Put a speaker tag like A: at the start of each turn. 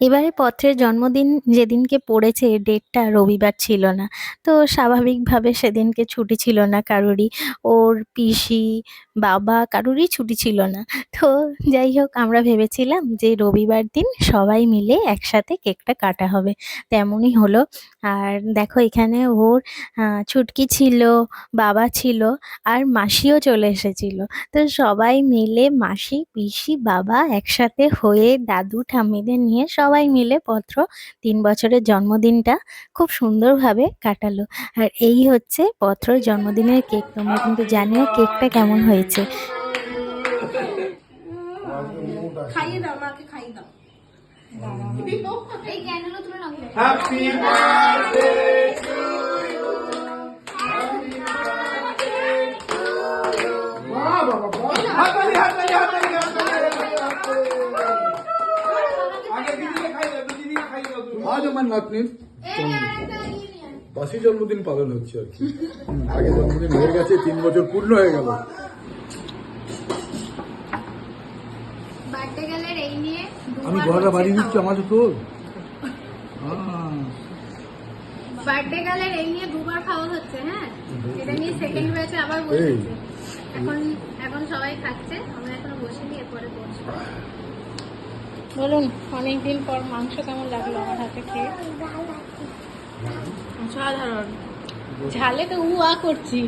A: এবারে পত্রের জন্মদিন যেদিনকে পড়েছে ডেটটা রবিবার ছিল না। তো স্বাভাবিকভাবে সেদিনকে ছুটি ছিল না কারোরই। ওর পিসি, বাবা কারোরই ছুটি ছিল না। তো যাই হোক আমরা ভেবেছিলাম যে রবিবার দিন সবাই মিলে একসাথে কেকটা কাটা হবে। তেমনই হলো। আর দেখো এখানে ওর ছুটকি ছিল, বাবা ছিল আর মাসিও চলে এসেছিল। তো সবাই মিলে মাসি, পিসি, বাবা একসাথে হয়ে দাদু ঠাম্মিদের নিয়ে সবাই মিলে ৩ বছরের জন্মদিনটা খুব সুন্দরভাবে কাটালো। আর এই হচ্ছে পত্রর জন্মদিনের কেক। তোমরা কিন্তু জানিও কেকটা কেমন হয়েছে।
B: খাইয়ে দাও, মাকে খাইয়ে দাও। এই ক্যান্ডেলও তুলে নাও।
C: Happy birthday to you. বাহ বাবা বাহ, হাততালি হাততালি হাততালি হাততালি। আগে দিদিকে খাইয়ে দাও, দিদিকে খাইয়ে দাও।
D: আজ আমার নাতনির বাসি জন্মদিন পালন হচ্ছে আর কি। আগে জন্মদিন হয়ে গেছে, 3 বছর পূর্ণ হয়ে গেল।
B: বার্থডে গেলের এই নিয়ে
D: আমি ঘরটা বাড়ি দিচ্ছি আমার তোর।
B: বার্থডে গেলের এই নিয়ে দুবার খাওয়া হচ্ছে। হ্যাঁ, এটা নিয়ে সেকেন্ড ব্যাচে আবার বসেছে। এখন এখন সবাই খাচ্ছে, আমরা এখনো বসিনি, এরপরে বসবো। বলুন অনেকদিন পর মাংস কেমন লাগলো আমার হাতে খেয়ে? অসাধারণ। ঝালে তো করছি।